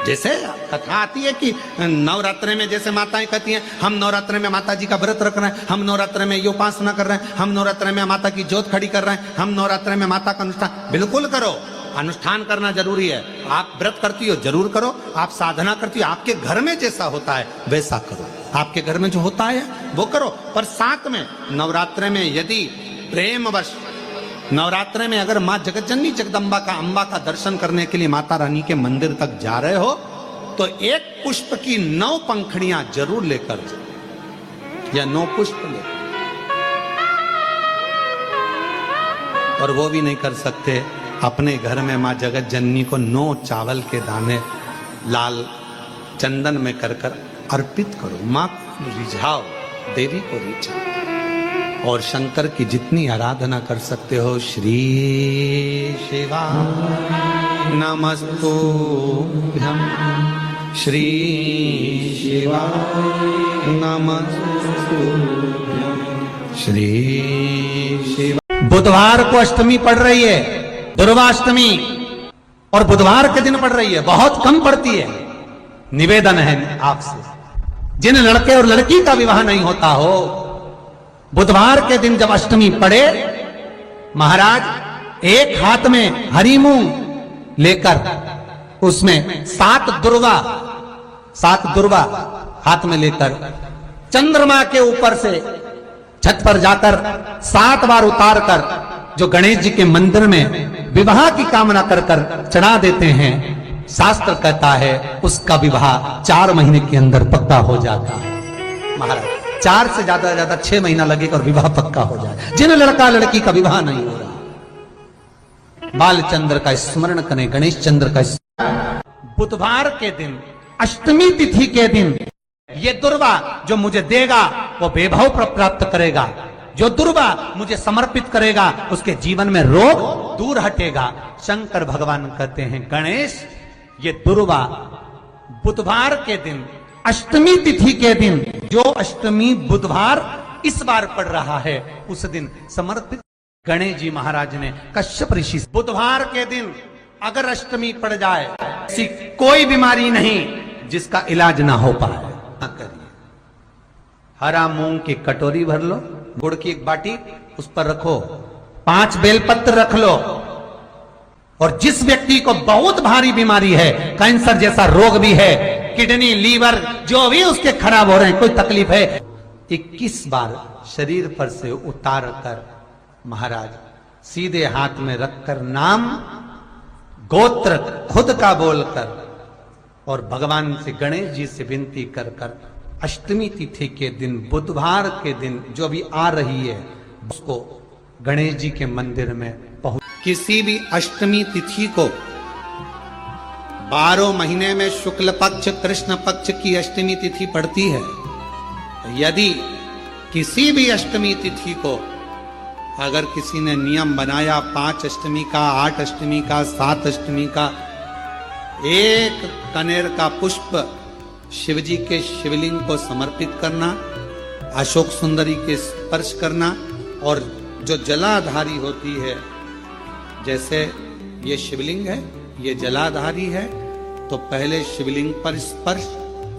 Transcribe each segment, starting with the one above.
जैसे कथा आती है कि नवरात्रे में जैसे माताएं कहती हैं हम नवरात्रे में माता जी का व्रत रख रहे हैं, हम नवरात्रे में ये उपासना कर रहे हैं, हम नवरात्रे में माता की ज्योत खड़ी कर रहे हैं, हम नवरात्रे में माता का अनुष्ठान। बिल्कुल करो, अनुष्ठान करना जरूरी है। आप व्रत करती हो जरूर करो, आप साधना करती हो, आपके घर में जैसा होता है वैसा करो, आपके घर में जो होता है वो करो। पर साथ में नवरात्रे में यदि प्रेमवश नवरात्रे में अगर माँ जगतजननी जगदम्बा का अम्बा का दर्शन करने के लिए माता रानी के मंदिर तक जा रहे हो तो एक पुष्प की 9 पंखड़ियां जरूर लेकर जाओ, या 9 पुष्प ले। और वो भी नहीं कर सकते, अपने घर में माँ जगतजननी को 9 चावल के दाने लाल चंदन में कर कर अर्पित करो। माँ रिझाओ, देवी को रिझाओ। और शंकर की जितनी आराधना कर सकते हो, श्री शिवा नमस्तुभ्यं, श्री शिवा नमस्तुभ्यं, श्री शिवा। बुधवार को अष्टमी पड़ रही है, दुर्वाष्टमी, और बुधवार के दिन पड़ रही है, बहुत कम पड़ती है। निवेदन है आपसे, जिन लड़के और लड़की का विवाह नहीं होता हो, बुधवार के दिन जब अष्टमी पड़े, महाराज एक हाथ में हरी मूंग लेकर उसमें 7 दुर्वा हाथ में लेकर चंद्रमा के ऊपर से छत पर जाकर 7 बार उतार कर जो गणेश जी के मंदिर में विवाह की कामना कर कर चढ़ा देते हैं, शास्त्र कहता है उसका विवाह 4 महीने के अंदर पक्का हो जाता है। महाराज 4 से ज्यादा 6 महीना लगेगा और विवाह पक्का हो जाए। जिन लड़का लड़की का विवाह नहीं हो रहा, बालचंद्र का स्मरण करें, गणेश चंद्र का स्मरण। बुधवार के दिन, अष्टमी तिथि के दिन, ये दुर्वा जो मुझे देगा वो वैभव प्राप्त करेगा, जो दुर्वा मुझे समर्पित करेगा उसके जीवन में रोग दूर हटेगा। शंकर भगवान कहते हैं गणेश, ये दुर्वा बुधवार के दिन, अष्टमी तिथि के दिन, जो अष्टमी बुधवार इस बार पड़ रहा है, उस दिन समर्पित। गणेश जी महाराज ने कश्यप ऋषि, बुधवार के दिन अगर अष्टमी पड़ जाए, ऐसी कोई बीमारी नहीं जिसका इलाज ना हो पाए, ना करिए। हरा मूंग की कटोरी भर लो, गुड़ की एक बाटी, उस पर रखो 5 बेलपत्र रख लो, और जिस व्यक्ति को बहुत भारी बीमारी है, कैंसर जैसा रोग भी है, किडनी, लीवर जो भी उसके खराब हो रहे हैं, कोई तकलीफ है, 21 बार शरीर पर से उतार कर महाराज सीधे हाथ में रखकर नाम गोत्र खुद का बोलकर और भगवान से, गणेश जी से विनती कर कर अष्टमी तिथि के दिन, बुधवार के दिन जो भी आ रही है, उसको गणेश जी के मंदिर में पहुंच। किसी भी अष्टमी तिथि को 12 महीने में शुक्ल पक्ष कृष्ण पक्ष की अष्टमी तिथि पड़ती है। यदि किसी भी अष्टमी तिथि को अगर किसी ने नियम बनाया 5 अष्टमी का, 8 अष्टमी का, 7 अष्टमी का, एक कनेर का पुष्प शिवजी के शिवलिंग को समर्पित करना, अशोक सुंदरी के स्पर्श करना, और जो जलाधारी होती है, जैसे ये शिवलिंग है, ये जलाधारी है, तो पहले शिवलिंग पर स्पर्श,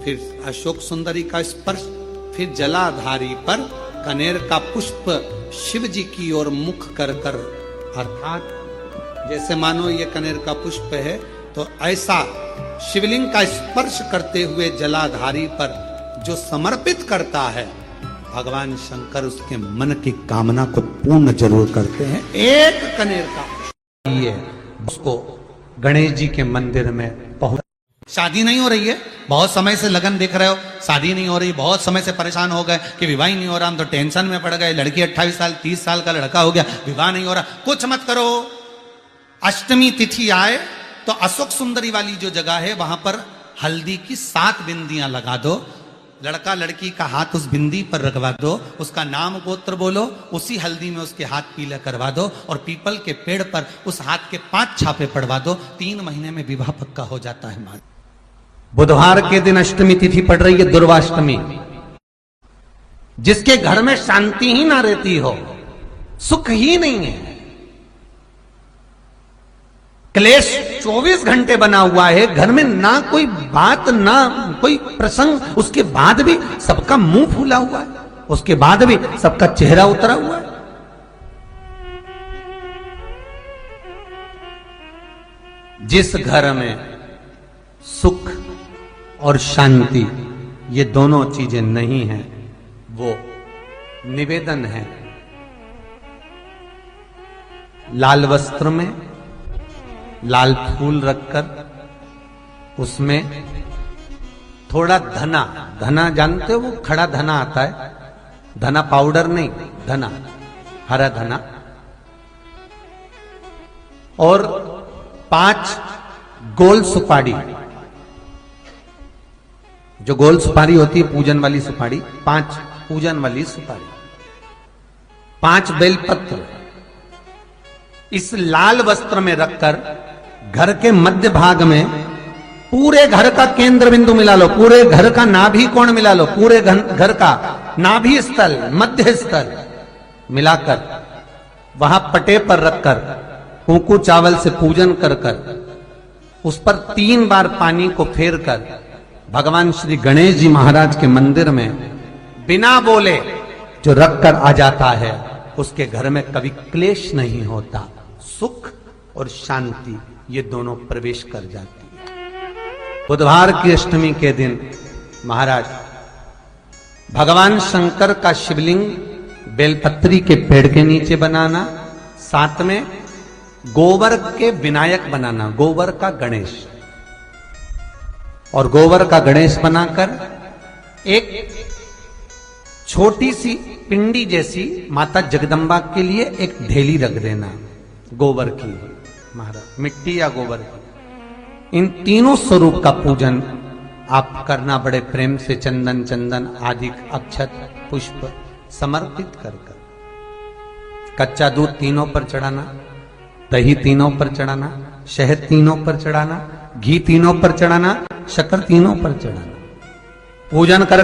फिर अशोक सुंदरी का स्पर्श, फिर जलाधारी पर कनेर का पुष्प शिव जी की ओर मुख कर कर, अर्थात जैसे मानो ये कनेर का पुष्प है, तो ऐसा शिवलिंग का स्पर्श करते हुए जलाधारी पर जो समर्पित करता है, भगवान शंकर उसके मन की कामना को पूर्ण जरूर करते हैं। एक कनेर का ये उसको गणेश जी के मंदिर में पहुंच। शादी नहीं हो रही है, बहुत समय से लगन देख रहे हो, शादी नहीं हो रही, बहुत समय से परेशान हो गए कि विवाह ही नहीं हो रहा, हम तो टेंशन में पड़ गए, लड़की 28 साल 30 साल का लड़का हो गया, विवाह नहीं हो रहा। कुछ मत करो, अष्टमी तिथि आए तो अशोक सुंदरी वाली जो जगह है वहां पर हल्दी की 7 बिंदियां लगा दो, लड़का लड़की का हाथ उस बिंदी पर रखवा दो, उसका नाम गोत्र बोलो, उसी हल्दी में उसके हाथ पीला करवा दो, और पीपल के पेड़ पर उस हाथ के 5 छापे पड़वा दो। 3 महीने में विवाह पक्का हो जाता है। माँ बुधवार के दिन अष्टमी तिथि पड़ रही है, दुर्वाष्टमी। जिसके घर में शांति ही ना रहती हो, सुख ही नहीं है, क्लेश 24 घंटे बना हुआ है, घर में ना कोई बात ना कोई प्रसंग, उसके बाद भी सबका मुंह फूला हुआ है, उसके बाद भी सबका चेहरा उतरा हुआ है। जिस घर में सुख और शांति ये दोनों चीजें नहीं हैं, वो निवेदन है लाल वस्त्र में लाल फूल रखकर उसमें थोड़ा धना, धना जानते हो, वो खड़ा धना आता है, धना पाउडर नहीं, धना, हरा धना, और 5 गोल सुपारी, जो गोल सुपारी होती है पूजन वाली सुपारी, 5 पूजन वाली सुपारी, 5 बेलपत्र इस लाल वस्त्र में रखकर घर के मध्य भाग में पूरे घर का केंद्र बिंदु मिला लो, पूरे घर का नाभि कोण मिला लो, पूरे घर का नाभि स्थल, मध्य स्थल मिलाकर वहां पटे पर रखकर कुंकू चावल से पूजन कर उस पर 3 बार पानी को फेर कर भगवान श्री गणेश जी महाराज के मंदिर में बिना बोले जो रखकर आ जाता है, उसके घर में कभी क्लेश नहीं होता, सुख और शांति ये दोनों प्रवेश कर जाती है। बुधवार की अष्टमी के दिन महाराज भगवान शंकर का शिवलिंग बेलपत्री के पेड़ के नीचे बनाना, साथ में गोबर के विनायक बनाना, गोबर का गणेश, और गोबर का गणेश बनाकर एक छोटी सी पिंडी जैसी माता जगदम्बा के लिए एक ढेली रख देना गोबर की, महाराज मिट्टी या गोबर की। इन तीनों स्वरूप का पूजन आप करना बड़े प्रेम से, चंदन चंदन आदि अक्षत पुष्प समर्पित कर कच्चा दूध तीनों पर चढ़ाना, दही तीनों पर चढ़ाना, शहद तीनों पर चढ़ाना, घी तीनों पर चढ़ाना, शक्कर तीनों पर चढ़ाना। पूजन कर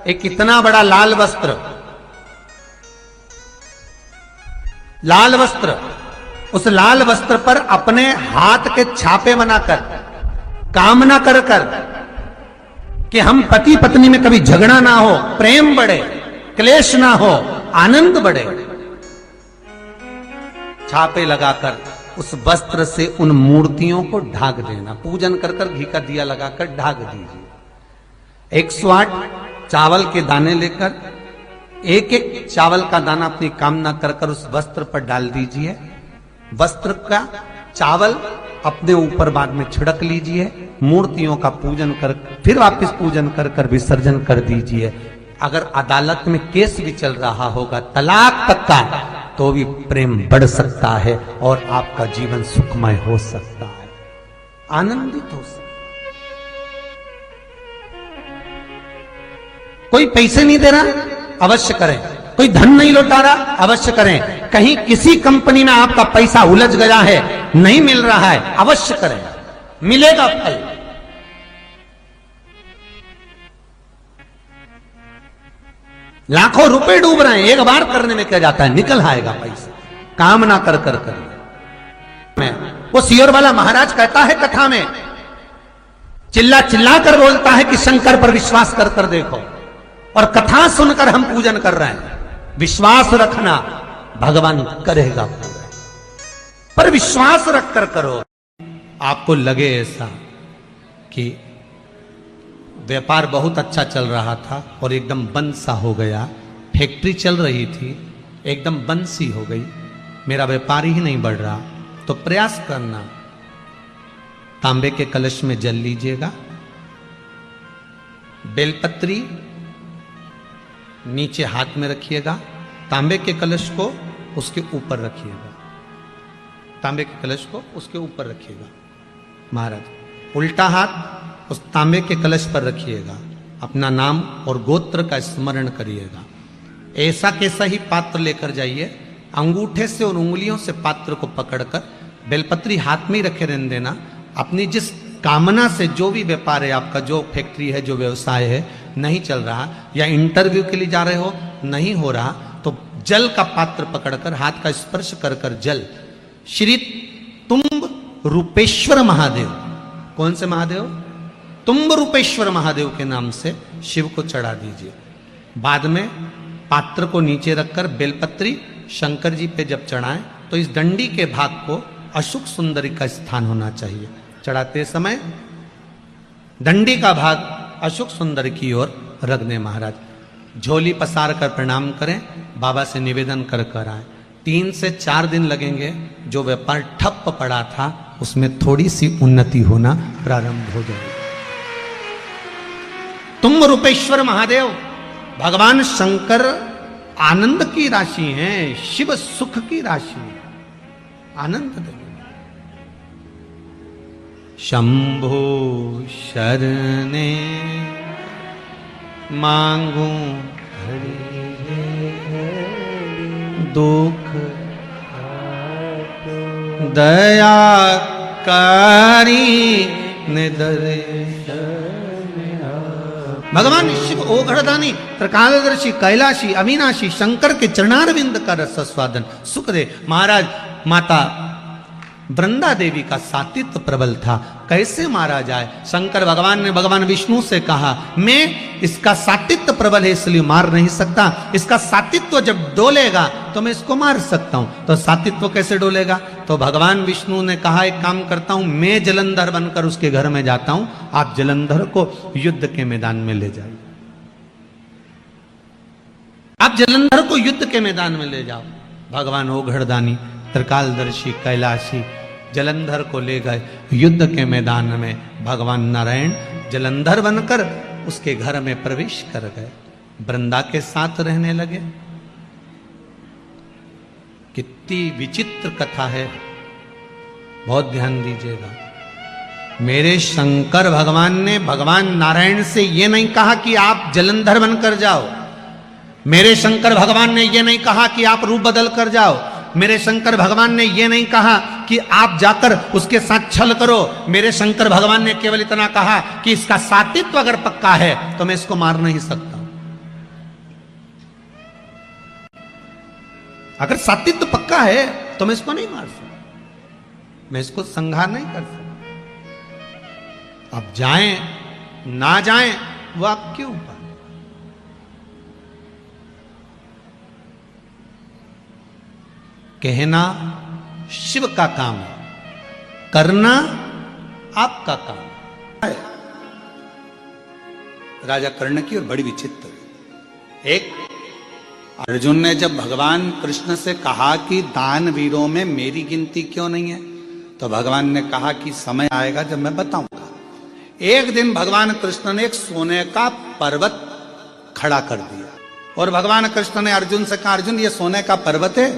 एक इतना बड़ा लाल वस्त्र, लाल वस्त्र, उस लाल वस्त्र पर अपने हाथ के छापे बनाकर कामना कर कि हम पति पत्नी में कभी झगड़ा ना हो, प्रेम बढ़े, क्लेश ना हो, आनंद बढ़े, छापे लगाकर उस वस्त्र से उन मूर्तियों को ढाक देना। पूजन कर घी का दिया लगाकर ढाक दीजिए। 108 चावल के दाने लेकर एक एक चावल का दाना अपनी कामना कर उस वस्त्र पर डाल दीजिए। वस्त्र का चावल अपने ऊपर बाद में छिड़क लीजिए। मूर्तियों का पूजन कर फिर वापस पूजन कर विसर्जन कर दीजिए। अगर अदालत में केस भी चल रहा होगा तलाक तक का, तो भी प्रेम बढ़ सकता है और आपका जीवन सुखमय हो सकता है, आनंदित हो सकता है। कोई पैसे नहीं दे रहा, अवश्य करें। कोई धन नहीं लौटा रहा, अवश्य करें। कहीं किसी कंपनी में आपका पैसा उलझ गया है, नहीं मिल रहा है, अवश्य करें, मिलेगा फल। लाखों रुपए डूब रहे हैं, एक बार करने में क्या जाता है, निकल आएगा पैसा। कामना कर मैं वो सियोर वाला महाराज कहता है कथा में, चिल्ला चिल्ला कर बोलता है कि शंकर पर विश्वास कर देखो, और कथा सुनकर हम पूजन कर रहे हैं। विश्वास रखना, भगवान करेगा पूरा, पर विश्वास रखकर करो। आपको लगे ऐसा कि व्यापार बहुत अच्छा चल रहा था और एकदम बंद सा हो गया, फैक्ट्री चल रही थी एकदम बंद सी हो गई, मेरा व्यापार ही नहीं बढ़ रहा, तो प्रयास करना, तांबे के कलश में जल लीजिएगा, बेलपत्री नीचे हाथ में रखिएगा, तांबे के कलश को उसके ऊपर रखिएगा, तांबे के कलश को उसके ऊपर रखिएगा। महाराज उल्टा हाथ उस तांबे के कलश पर रखिएगा, अपना नाम और गोत्र का स्मरण करिएगा। ऐसा कैसा ही पात्र लेकर जाइए, अंगूठे से और उंगलियों से पात्र को पकड़कर बेलपत्री हाथ में ही रखे रहने देना। अपनी जिस कामना से जो भी व्यापार है आपका, जो फैक्ट्री है, जो व्यवसाय है, नहीं चल रहा, या इंटरव्यू के लिए जा रहे हो नहीं हो रहा, तो जल का पात्र पकड़कर हाथ का स्पर्श कर जल श्री तुम्ब रूपेश्वर महादेव। कौन से महादेव? तुम्ब रूपेश्वर महादेव के नाम से शिव को चढ़ा दीजिए। बाद में पात्र को नीचे रखकर बेलपत्री शंकर जी पे जब चढ़ाएं तो इस डंडी के भाग को अशुक सुंदरी का स्थान होना चाहिए। चढ़ाते समय डंडी का भाग अशुक सुंदरी की ओर रख दें महाराज। झोली पसार कर प्रणाम करें, बाबा से निवेदन कर कर आए। 3 से 4 दिन लगेंगे। जो व्यापार ठप पड़ा था उसमें थोड़ी सी उन्नति होना प्रारंभ हो जाएगी। तुम रूपेश्वर महादेव भगवान शंकर आनंद की राशि हैं, शिव सुख की राशि है, आनंद देंगे। शंभो शरणे मांगू दुख दया कारी निदर। भगवान शिव ओघड़दानी त्रिकालदर्शी कैलाशी अविनाशी शंकर के चरणारविंद का रस स्वादन सुख दे। महाराज माता वृंदा देवी का सातित्व प्रबल था, कैसे मारा जाए? शंकर भगवान ने भगवान विष्णु से कहा, मैं इसका सातित्व प्रबल है इसलिए मार नहीं सकता, इसका सातित्व जब डोलेगा तो मैं इसको मार सकता हूं। तो सातित्व कैसे डोलेगा? तो भगवान विष्णु ने कहा, एक काम करता हूं, मैं जलंधर बनकर उसके घर में जाता हूं, आप जलंधर को युद्ध के मैदान में ले जाइए। आप जलंधर को युद्ध के मैदान में ले जाओ। भगवान ओघड़दानी त्रिकालदर्शी कैलाशी जलंधर को ले गए युद्ध के मैदान में। भगवान नारायण जलंधर बनकर उसके घर में प्रवेश कर गए, वृंदा के साथ रहने लगे। कितनी विचित्र कथा है, बहुत ध्यान दीजिएगा। मेरे शंकर भगवान ने भगवान नारायण से यह नहीं कहा कि आप जलंधर बनकर जाओ। मेरे शंकर भगवान ने यह नहीं कहा कि आप रूप बदल कर जाओ। मेरे शंकर भगवान ने यह नहीं कहा कि आप जाकर उसके साथ छल करो। मेरे शंकर भगवान ने केवल इतना कहा कि इसका सातित्व अगर पक्का है तो मैं इसको मार नहीं सकता। अगर सातित्व पक्का है तो मैं इसको नहीं मार सकता, मैं इसको संहार नहीं कर सकता। अब जाएं ना जाएं वो आपके ऊपर। कहना शिव का काम है, करना आपका काम है। राजा कर्ण की और बड़ी विचित्र। एक अर्जुन ने जब भगवान कृष्ण से कहा कि दान वीरों में मेरी गिनती क्यों नहीं है, तो भगवान ने कहा कि समय आएगा जब मैं बताऊंगा। एक दिन भगवान कृष्ण ने एक सोने का पर्वत खड़ा कर दिया और भगवान कृष्ण ने अर्जुन से कहा, अर्जुन ये सोने का पर्वत है,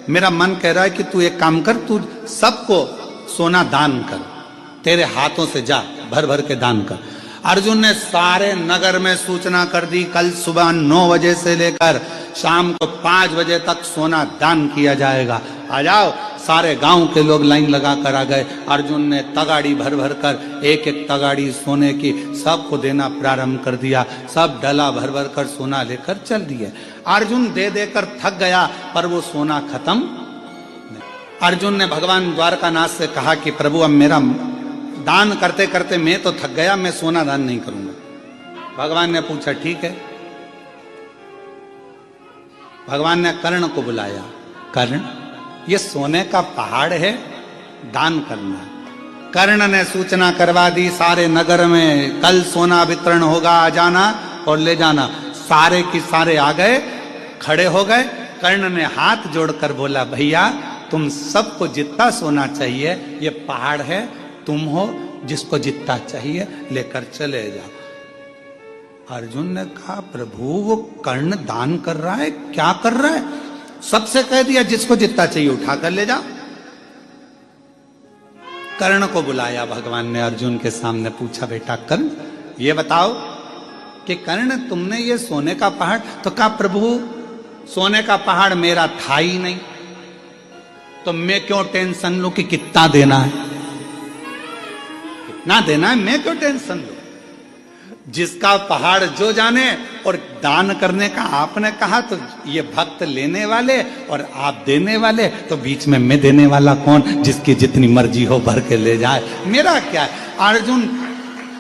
मेरा मन कह रहा है कि तू एक काम कर, तू सबको सोना दान कर, तेरे हाथों से जा भर भर के दान कर। अर्जुन ने सारे नगर में सूचना कर दी, कल सुबह 9 बजे से लेकर शाम को 5 बजे तक सोना दान किया जाएगा, आ जाओ। सारे गांव के लोग लाइन लगा कर आ गए। अर्जुन ने तगाड़ी भर भर कर एक एक तगाड़ी सोने की सबको देना प्रारंभ कर दिया। सब डला भर भर कर सोना लेकर चल दिए। अर्जुन दे देकर थक गया पर वो सोना खत्म नहीं। अर्जुन ने भगवान द्वारकानाथ से कहा कि प्रभु अब मेरा दान करते करते मैं तो थक गया, मैं सोना दान नहीं करूंगा। भगवान ने पूछा ठीक है। भगवान ने कर्ण को बुलाया, कर्ण ये सोने का पहाड़ है, दान करना। कर्ण ने सूचना करवा दी सारे नगर में, कल सोना वितरण होगा, आ जाना और ले जाना। सारे की सारे आ गए, खड़े हो गए। कर्ण ने हाथ जोड़कर बोला, भैया तुम सबको जितना सोना चाहिए, ये पहाड़ है, तुम हो जिसको जितना चाहिए लेकर चले जाओ। अर्जुन ने कहा, प्रभु वो कर्ण दान कर रहा है, क्या कर रहा है? सबसे कह दिया जिसको जितना चाहिए उठा कर ले जाओ। कर्ण को बुलाया भगवान ने, अर्जुन के सामने पूछा, बेटा कर्ण ये बताओ कि कर्ण तुमने ये सोने का पहाड़, तो कहा प्रभु सोने का पहाड़ मेरा था ही नहीं, तो मैं क्यों टेंशन लूं कि कितना देना है, कितना देना है, मैं क्यों टेंशन लूं? जिसका पहाड़ जो जाने। और दान करने का आपने कहा तो ये भक्त लेने वाले और आप देने वाले, तो बीच में मैं देने वाला कौन? जिसकी जितनी मर्जी हो भर के ले जाए, मेरा क्या है। अर्जुन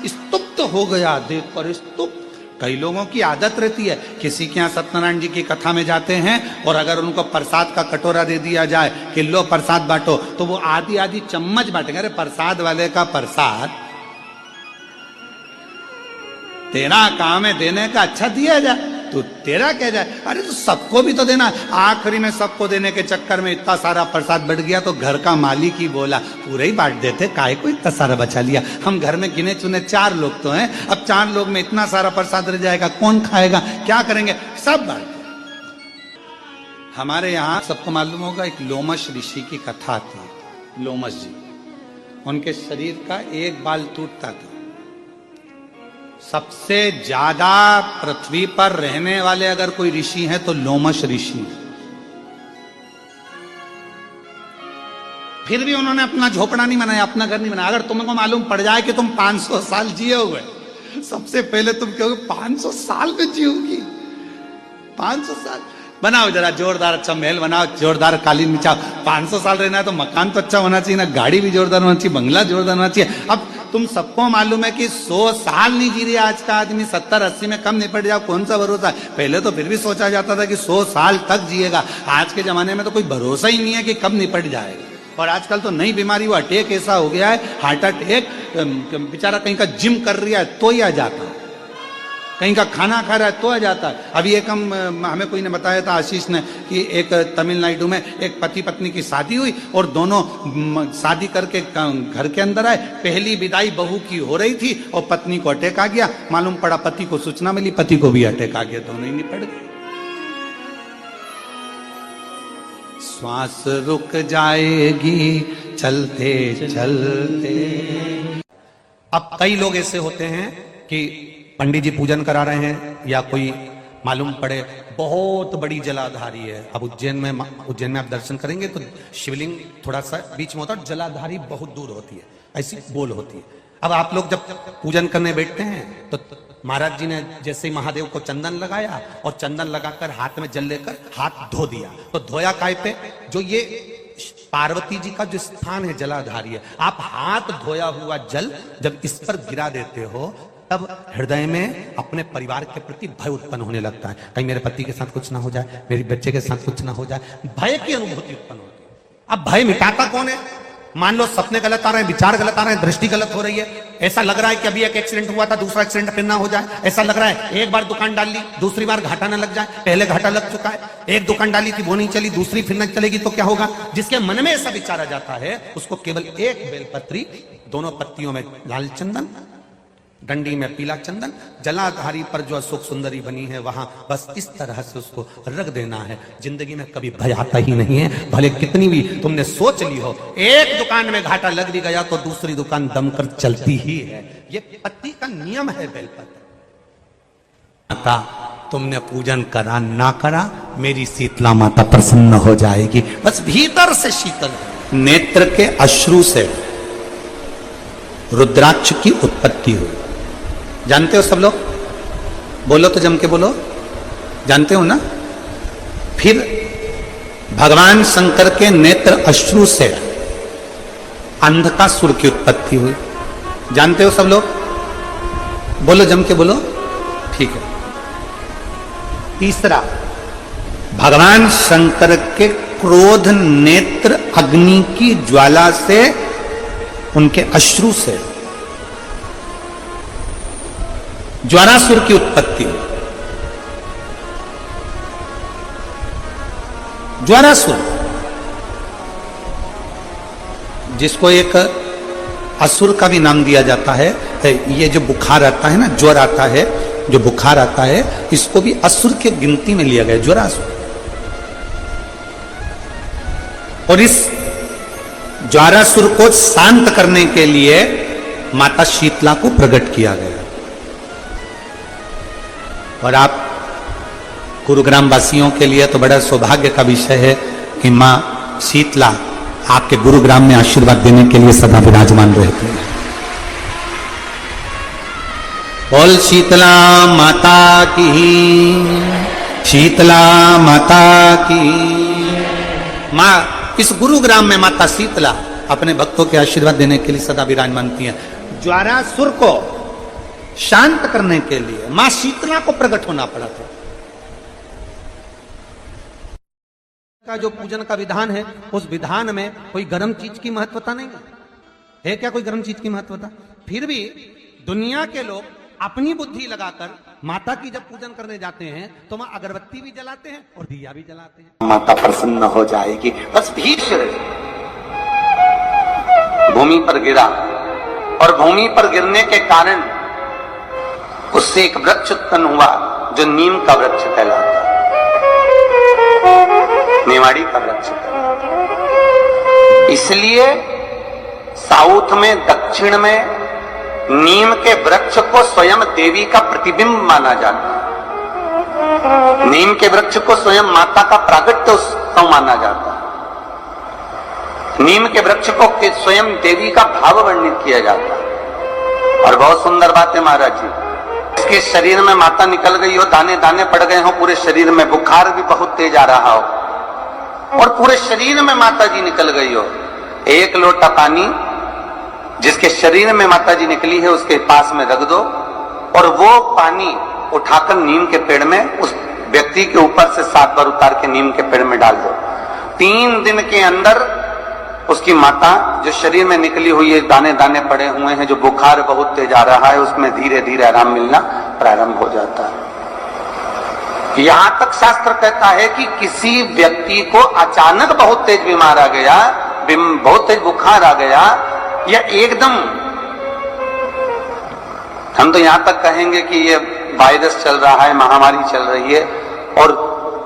स्तुप्त हो गया देखकर, स्तुप्त। कई लोगों की आदत रहती है, किसी के यहाँ सत्यनारायण जी की कथा में जाते हैं और अगर उनको प्रसाद का कटोरा दे दिया जाए कि लो प्रसाद बांटो, तो वो आधी आधी चम्मच बांटेंगे। अरे प्रसाद वाले का प्रसाद तेरा काम है देने का, अच्छा दिया जाए, तो तेरा क्या जाए। अरे तो सबको भी तो देना। आखिरी में सबको देने के चक्कर में इतना सारा प्रसाद बढ़ गया तो घर का मालिक ही बोला पूरा ही बांट देते, काहे को इतना सारा बचा लिया। हम घर में गिने चुने 4 लोग तो हैं, अब 4 लोग में इतना सारा प्रसाद रह जाएगा, कौन खाएगा, क्या करेंगे, सब बांट। हमारे यहाँ सबको मालूम होगा एक लोमश ऋषि की कथा थी। लोमश जी, उनके शरीर का एक बाल टूटता था। सबसे ज्यादा पृथ्वी पर रहने वाले अगर कोई ऋषि हैं तो लोमश ऋषि। फिर भी उन्होंने अपना झोपड़ा नहीं बनाया, अपना घर नहीं बनाया। अगर तुमको मालूम पड़ जाए कि तुम 500 साल जिए हुए, सबसे पहले तुम कहोगे 500 साल में जियोगी, 500 साल बनाओ, जरा जोरदार अच्छा महल बनाओ, जोरदार कालीन बिछाओ। 500 साल रहना है तो मकान तो अच्छा होना चाहिए ना, गाड़ी भी जोरदार होना चाहिए, बंगला जोरदार होना चाहिए। अब तुम सबको मालूम है कि 100 साल नहीं जी रही आज का आदमी, 70-80 में कम निपट जाओ, कौन सा भरोसा है। पहले तो फिर भी सोचा जाता था कि 100 साल तक जिएगा, आज के जमाने में तो कोई भरोसा ही नहीं है कि कब निपट जाएगा। और आजकल तो नई बीमारी, वो अटैक ऐसा हो गया है, हार्ट अटैक, बेचारा कहीं का जिम कर रहा है तो ही आ जाता, कहीं का खाना खा रहा है तो आ जाता है। अभी एक हमें कोई ने बताया था, आशीष ने, कि एक तमिलनाडु में एक पति पत्नी की शादी हुई और दोनों शादी करके घर के अंदर आए। पहली विदाई बहू की हो रही थी और पत्नी को अटैक आ गया। मालूम पड़ा पति को सूचना मिली, पति को भी अटैक आ गया, दोनों ही निपट गए। श्वास रुक जाएगी चलते चलते। अब कई लोग ऐसे होते हैं कि पंडित जी पूजन करा रहे हैं या कोई मालूम पड़े बहुत बड़ी जलाधारी है। अब उज्जैन में आप दर्शन करेंगे तो शिवलिंग थोड़ा सा बीच में होता है, जलाधारी बहुत दूर होती है, ऐसी गोल होती है। अब आप लोग जब पूजन करने बैठते हैं तो महाराज जी ने जैसे ही महादेव को चंदन लगाया और चंदन लगाकर हाथ में जल लेकर हाथ धो दिया। तो धोया काय पे? जो ये पार्वती जी का जो स्थान है जलाधारी है, आप हाथ धोया हुआ जल जब इस पर गिरा देते हो तब हृदय में अपने परिवार के प्रति भय उत्पन्न होने लगता है। कहीं मेरे पति के साथ कुछ ना हो जाए, मेरे बच्चे के साथ कुछ ना हो जाए, भय की अनुभूति उत्पन्न होती है। अब भय मिटाता कौन है? मान लो सपने गलत आ रहे हैं, विचार गलत आ रहे हैं, दृष्टि गलत हो रही है, ऐसा लग रहा है कि अभी एक एक्सीडेंट हुआ था, दूसरा एक्सीडेंट फिर ना हो जाए, ऐसा लग रहा है एक बार दुकान डाल ली, दूसरी बार घाटा ना लग जाए, पहले घाटा लग चुका है, एक दुकान डाली थी वो नहीं चली, दूसरी फिर न चलेगी तो क्या होगा। जिसके मन में ऐसा विचार आ जाता है उसको केवल एक बेलपत्री, दोनों पत्तियों में लाल चंदन, डंडी में पीला चंदन, जलाधारी पर जो अशोक सुंदरी बनी है वहां बस इस तरह से उसको रख देना है। जिंदगी में कभी भय आता ही नहीं है, भले कितनी भी तुमने सोच ली हो। एक दुकान में घाटा लग भी गया तो दूसरी दुकान दमकर चलती ही है। ये पति का नियम है बेलपत्र। माता तुमने पूजन करा ना करा, मेरी शीतला माता प्रसन्न हो जाएगी। बस भीतर से शीतल। नेत्र के अश्रु से रुद्राक्ष की उत्पत्ति हुई, जानते हो सब लोग? बोलो तो जम के बोलो, जानते हो ना? फिर भगवान शंकर के नेत्र अश्रु से अंधकासुर की उत्पत्ति हुई, जानते हो सब लोग? बोलो जम के बोलो, ठीक है। तीसरा, भगवान शंकर के क्रोध नेत्र अग्नि की ज्वाला से, उनके अश्रु से ज्वारासुर की उत्पत्ति हुई। ज्वारासुर जिसको एक असुर का भी नाम दिया जाता है, ये जो बुखार आता है ना, ज्वर आता है, जो बुखार आता है, इसको भी असुर के गिनती में लिया गया, ज्वारासुर। और इस ज्वारासुर को शांत करने के लिए माता शीतला को प्रकट किया गया। और आप गुरुग्राम वासियों के लिए तो बड़ा सौभाग्य का विषय है कि मां शीतला आपके गुरुग्राम में आशीर्वाद देने के लिए सदा विराजमान रहती है। बोल शीतला माता की, शीतला माता की। माँ इस गुरुग्राम में माता शीतला अपने भक्तों के आशीर्वाद देने के लिए सदा विराजमानती हैं। ज्वारासुर को शांत करने के लिए मां शीतला को प्रकट होना पड़ा था। का जो पूजन का विधान है, उस विधान में कोई गर्म चीज की महत्वता नहीं है क्या? कोई गर्म चीज की महत्वता? फिर भी दुनिया के लोग अपनी बुद्धि लगाकर माता की जब पूजन करने जाते हैं तो वहां अगरबत्ती भी जलाते हैं और दिया भी जलाते हैं। माता प्रसन्न हो जाएगी। बस भीष्म भूमि पर गिरा और भूमि पर गिरने के कारण उससे एक वृक्ष उत्पन्न हुआ जो नीम का वृक्ष कहलाता है, मेवाड़ी का वृक्ष कहलाता। इसलिए साउथ में, दक्षिण में नीम के वृक्ष को स्वयं देवी का प्रतिबिंब माना जाता है। नीम के वृक्ष को स्वयं माता का प्रागट्य उत्सव माना जाता है। नीम के वृक्ष को स्वयं देवी का भाव वर्णित किया जाता है। और बहुत सुंदर बात है महाराज जी, इसके शरीर में माता निकल गई हो, दाने दाने पड़ गए हो पूरे शरीर में, बुखार भी बहुत तेज आ रहा हो और पूरे शरीर में माता जी निकल गई हो, एक लोटा पानी जिसके शरीर में माता जी निकली है उसके पास में रख दो और वो पानी उठाकर नीम के पेड़ में उस व्यक्ति के ऊपर से 7 बार उतार के नीम के पेड़ में डाल दो। 3 दिन के अंदर उसकी माता जो शरीर में निकली हुई है, दाने दाने पड़े हुए हैं, जो बुखार बहुत तेज आ रहा है, उसमें धीरे धीरे आराम मिलना प्रारंभ हो जाता है। यहां तक शास्त्र कहता है कि किसी व्यक्ति को अचानक बहुत तेज बीमार आ गया, बहुत तेज बुखार आ गया, या एकदम, हम तो यहां तक कहेंगे कि ये वायरस चल रहा है, महामारी चल रही है और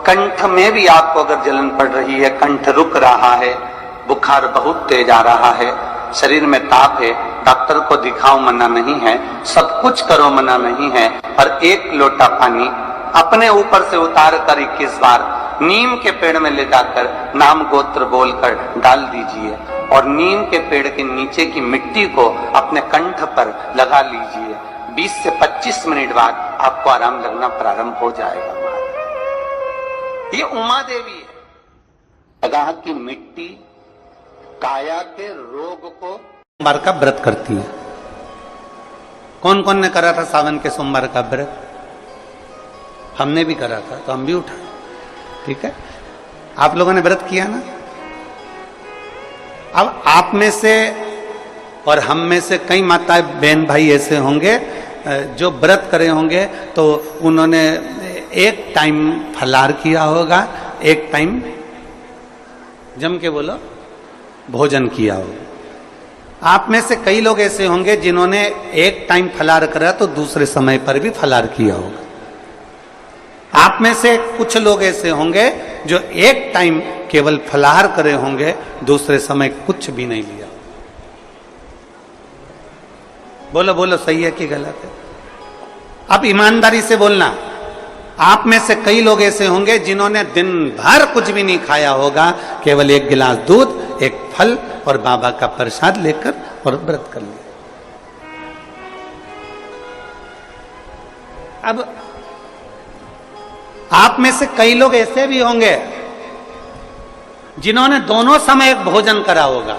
कंठ में भी आपको अगर जलन पड़ रही है, कंठ रुक रहा है, बुखार बहुत तेज आ रहा है, शरीर में ताप है, डॉक्टर को दिखाओ मना नहीं है, सब कुछ करो मना नहीं है, पर 1 लोटा पानी अपने ऊपर से उतार कर 21 बार नीम के पेड़ में ले जाकर नाम गोत्र बोलकर डाल दीजिए और नीम के पेड़ के नीचे की मिट्टी को अपने कंठ पर लगा लीजिए। 20 से 25 मिनट बाद आपको आराम लगना प्रारंभ हो जाएगा। ये उमा देवी है, जगह की मिट्टी काया के रोग को सोमवार का व्रत करती है। कौन कौन ने करा था सावन के सोमवार का व्रत? हमने भी करा था, तो हम भी उठा। ठीक है, आप लोगों ने व्रत किया ना। अब आप में से और हम में से कई माताएं बहन भाई ऐसे होंगे जो व्रत करे होंगे, तो उन्होंने एक टाइम फलाहार किया होगा, एक टाइम जम के बोलो भोजन किया होगा। आप में से कई लोग ऐसे होंगे जिन्होंने एक टाइम फलाहार करा तो दूसरे समय पर भी फलाहार किया होगा। आप में से कुछ लोग ऐसे होंगे जो एक टाइम केवल फलाहार करे होंगे, दूसरे समय कुछ भी नहीं लिया। बोलो बोलो, सही है कि गलत है? अब ईमानदारी से बोलना। आप में से कई लोग ऐसे होंगे जिन्होंने दिन भर कुछ भी नहीं खाया होगा, केवल 1 गिलास दूध, 1 फल और बाबा का प्रसाद लेकर और व्रत कर लिया। अब आप में से कई लोग ऐसे भी होंगे जिन्होंने दोनों समय एक भोजन करा होगा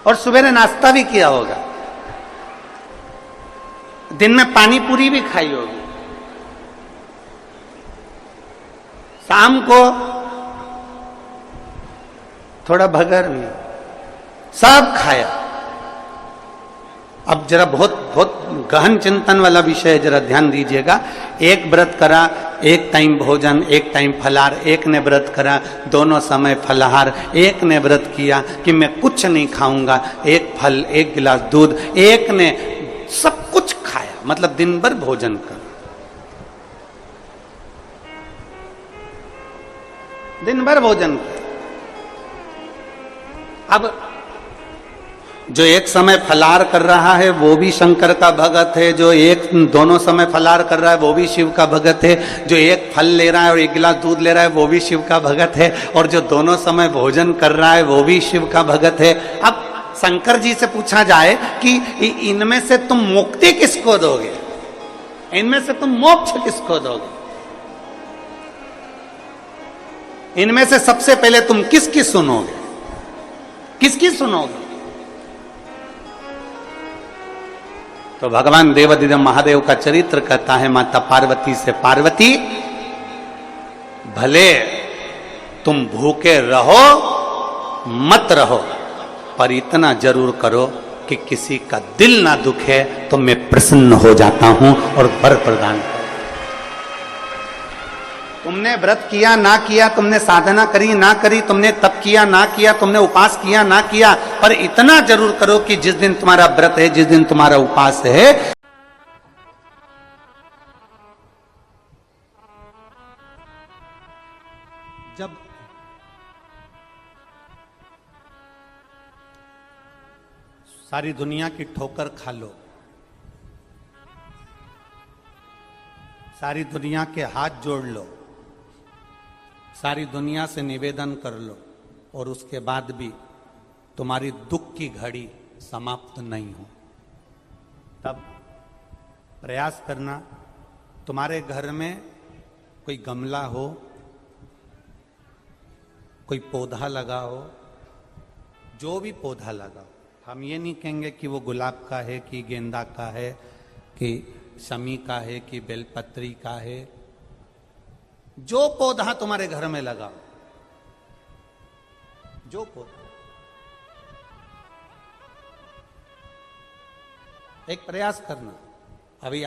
और सुबह नाश्ता भी किया होगा, दिन में पानी पूरी भी खाई होगी, शाम को थोड़ा भगर भी, सब खाया। अब जरा बहुत बहुत गहन चिंतन वाला विषय है, जरा ध्यान दीजिएगा। एक व्रत करा, एक टाइम भोजन, एक टाइम फलाहार, एक ने व्रत करा दोनों समय फलाहार, एक ने व्रत किया कि मैं कुछ नहीं खाऊंगा, 1 फल 1 गिलास दूध, एक ने सब कुछ खाया, मतलब दिन भर भोजन कर, दिन भर भोजन कर। अब जो एक समय फलाहार कर रहा है वो भी शंकर का भगत है, जो दोनों समय फलाहार कर रहा है वो भी शिव का भगत है, जो 1 फल ले रहा है और 1 गिलास दूध ले रहा है वो भी शिव का भगत है, और जो दोनों समय भोजन कर रहा है वो भी शिव का भगत है। अब शंकर जी से पूछा जाए कि इनमें से तुम मुक्ति किसको दोगे, इनमें से तुम मोक्ष किसको दोगे, इनमें से सबसे पहले तुम किसकी सुनोगे, किसकी सुनोगे? तो भगवान देवादिदेव महादेव का चरित्र कहता है माता पार्वती से, पार्वती भले तुम भूखे रहो मत रहो, पर इतना जरूर करो कि किसी का दिल ना दुखे तो मैं प्रसन्न हो जाता हूं और वर प्रदान करो। तुमने व्रत किया ना किया, तुमने साधना करी ना करी, तुमने तप किया ना किया, तुमने उपास किया ना किया, पर इतना जरूर करो कि जिस दिन तुम्हारा व्रत है, जिस दिन तुम्हारा उपास है, जब सारी दुनिया की ठोकर खा लो, सारी दुनिया के हाथ जोड़ लो, सारी दुनिया से निवेदन कर लो, और उसके बाद भी तुम्हारी दुख की घड़ी समाप्त नहीं हो, तब प्रयास करना तुम्हारे घर में कोई गमला हो, कोई पौधा लगा हो, जो भी पौधा लगा हो, हम ये नहीं कहेंगे कि वो गुलाब का है कि गेंदा का है कि शमी का है कि बेलपत्री का है, जो पौधा तुम्हारे घर में लगा, जो पौधा, एक प्रयास करना। अभी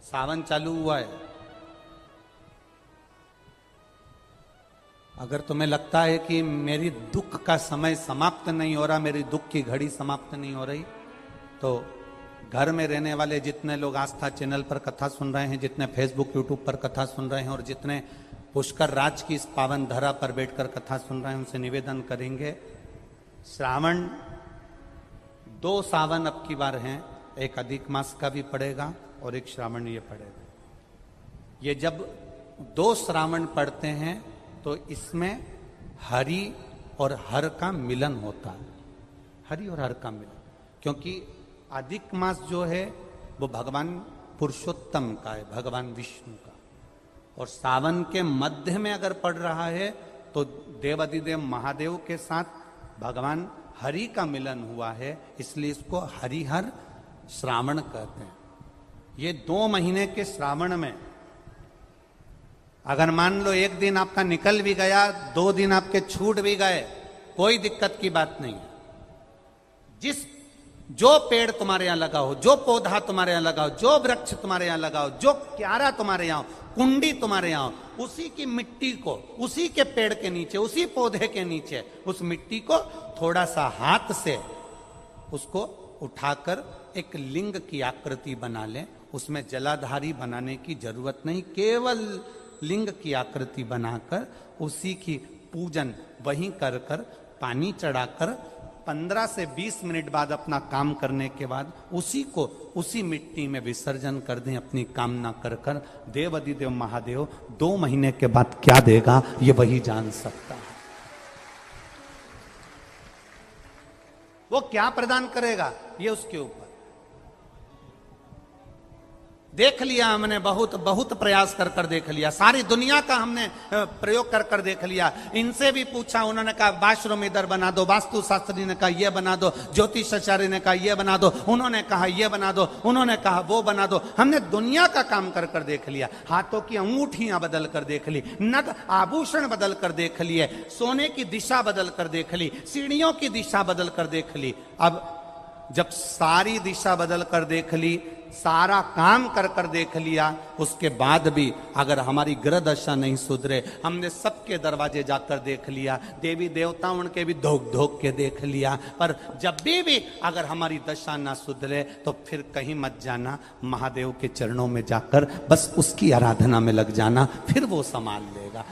सावन चालू हुआ है, अगर तुम्हें लगता है कि मेरी दुख का समय समाप्त नहीं हो रहा, मेरी दुख की घड़ी समाप्त नहीं हो रही, तो घर में रहने वाले जितने लोग आस्था चैनल पर कथा सुन रहे हैं, जितने फेसबुक यूट्यूब पर कथा सुन रहे हैं, और जितने पुष्कर राज की इस पावन धरा पर बैठकर कथा सुन रहे हैं, उनसे निवेदन करेंगे, श्रावण 2 सावन अब की बार हैं, एक अधिक मास का भी पड़ेगा और एक श्रावण ये पड़ेगा। ये जब 2 श्रावण पड़ते हैं तो इसमें हरि और हर का मिलन होता है, हरि और हर का मिलन, क्योंकि अधिक मास जो है वो भगवान पुरुषोत्तम का है, भगवान विष्णु का, और सावन के मध्य में अगर पड़ रहा है तो देवादिदेव महादेव के साथ भगवान हरि का मिलन हुआ है, इसलिए इसको हरिहर श्रावण कहते हैं। ये 2 महीने के श्रावण में अगर मान लो एक दिन आपका निकल भी गया, 2 दिन आपके छूट भी गए, कोई दिक्कत की बात नहीं है। जो पेड़ तुम्हारे यहां लगा हो, जो पौधा तुम्हारे यहां लगा हो, जो वृक्ष तुम्हारे यहां लगा हो, जो क्यारा तुम्हारे यहां, कुंडी तुम्हारे यहां, उसी की मिट्टी को, उसी के पेड़ के नीचे, उसी पौधे के नीचे, उस मिट्टी को थोड़ा सा हाथ से उसको उठाकर एक लिंग की आकृति बना लें। उसमें जलाधारी बनाने की जरूरत नहीं, केवल लिंग की आकृति बनाकर उसी की पूजन वहीं कर कर पानी चढ़ाकर 15 से 20 मिनट बाद अपना काम करने के बाद उसी को उसी मिट्टी में विसर्जन कर दें, अपनी कामना कर कर। देवादिदेव महादेव 2 महीने के बाद क्या देगा ये वही जान सकता है। वो क्या प्रदान करेगा ये उसके ऊपर। देख लिया हमने, बहुत प्रयास कर कर देख लिया, सारी दुनिया का हमने प्रयोग कर कर देख लिया। इनसे भी पूछा, उन्होंने कहा बाथरूम इधर बना दो, वास्तु शास्त्री ने कहा ये बना दो, ज्योतिष आचार्य ने कहा ये बना दो, उन्होंने कहा ये बना दो, उन्होंने कहा वो बना दो। हमने दुनिया का काम कर कर देख लिया, हाथों की अंगूठियां बदल कर देख ली, नग आभूषण बदल कर देख लिए, सोने की दिशा बदल कर देख ली, सीढ़ियों की दिशा बदल कर देख ली। अब जब सारी दिशा बदल कर देख ली, सारा काम कर कर देख लिया, उसके बाद भी अगर हमारी ग्रह दशा नहीं सुधरे, हमने सबके दरवाजे जाकर देख लिया, देवी देवताओं के भी धोख धोख के देख लिया, पर जब भी अगर हमारी दशा ना सुधरे तो फिर कहीं मत जाना, महादेव के चरणों में जाकर बस उसकी आराधना में लग जाना, फिर वो संभाल लेगा।